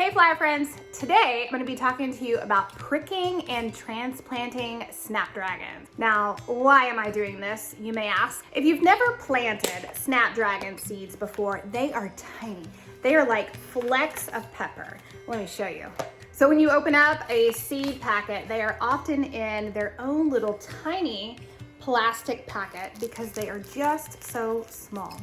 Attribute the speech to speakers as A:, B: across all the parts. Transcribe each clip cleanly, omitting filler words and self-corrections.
A: Hey flower friends, today I'm going to be talking to you about pricking and transplanting snapdragons. Now, why am I doing this, you may ask? If you've never planted snapdragon seeds before, they are tiny. They are like flecks of pepper. Let me show you. So when you open up a seed packet, they are often in their own little tiny plastic packet because they are just so small.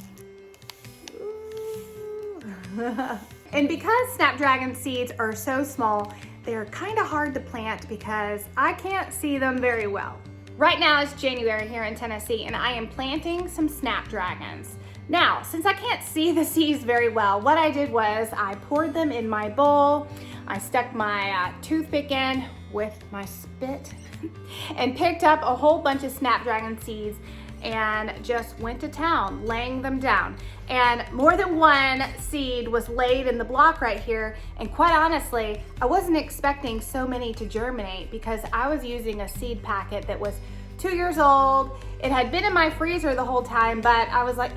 A: And because snapdragon seeds are so small, they're kind of hard to plant because I can't see them very well. Right now it's January here in Tennessee and I am planting some snapdragons. Now, since I can't see the seeds very well, what I did was I poured them in my bowl. I stuck my toothpick in with my spit and picked up a whole bunch of snapdragon seeds and just went to town, laying them down. And more than one seed was laid in the block right here. And quite honestly, I wasn't expecting so many to germinate because I was using a seed packet that was 2 years old. It had been in my freezer the whole time, but I was like,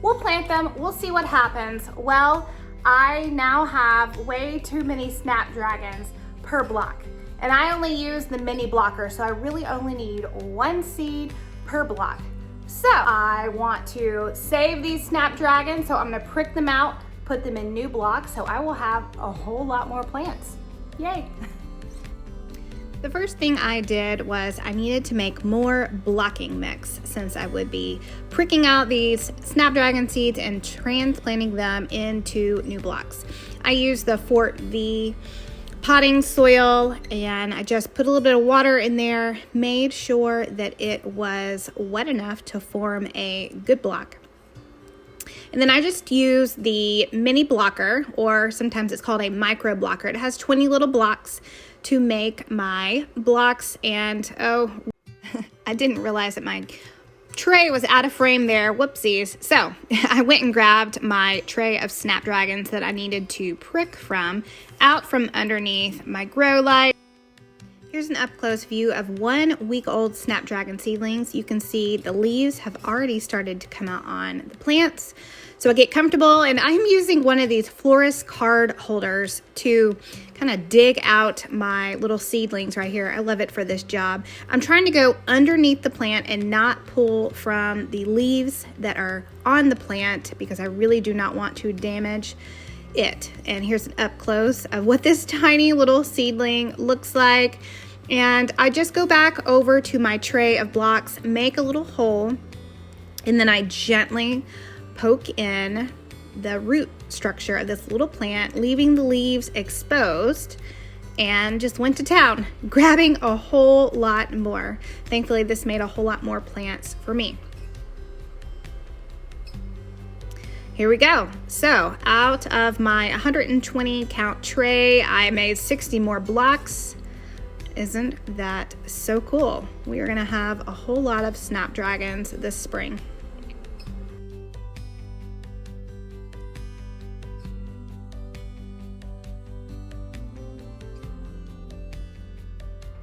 A: we'll plant them, we'll see what happens. Well, I now have way too many snapdragons per block. And I only use the mini blocker, so I really only need one seed per block. So I want to save these snapdragons, so I'm gonna prick them out, put them in new blocks, so I will have a whole lot more plants. Yay. The first thing I did was I needed to make more blocking mix since I would be pricking out these snapdragon seeds and transplanting them into new blocks. I used the Fort V potting soil and I just put a little bit of water in there, made sure that it was wet enough to form a good block. And then I just use the mini blocker, or sometimes it's called a micro blocker. It has 20 little blocks to make my blocks. And oh, I didn't realize that my tray was out of frame there, whoopsies. So I went and grabbed my tray of snapdragons that I needed to prick from out from underneath my grow light. Here's an up-close view of 1 week-old snapdragon seedlings. You can see the leaves have already started to come out on the plants. So I get comfortable, and I'm using one of these florist card holders to kind of dig out my little seedlings right here. I love it for this job. I'm trying to go underneath the plant and not pull from the leaves that are on the plant because I really do not want to damage it. And here's an up close of what this tiny little seedling looks like. And I just go back over to my tray of blocks, make a little hole, and then I gently poke in the root structure of this little plant, leaving the leaves exposed, and just went to town, grabbing a whole lot more. Thankfully, this made a whole lot more plants for me. Here we go. So out of my 120 count tray, I made 60 more blocks. Isn't that so cool? We are gonna have a whole lot of snapdragons this spring.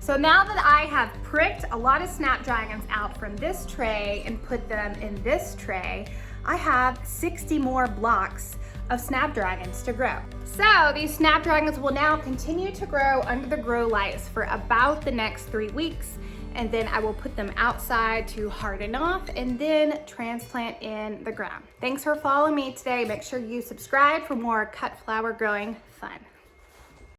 A: So now that I have pricked a lot of snapdragons out from this tray and put them in this tray, I have 60 more blocks of snapdragons to grow. So these snapdragons will now continue to grow under the grow lights for about the next 3 weeks, and then I will put them outside to harden off and then transplant in the ground. Thanks for following me today. Make sure you subscribe for more cut flower growing fun.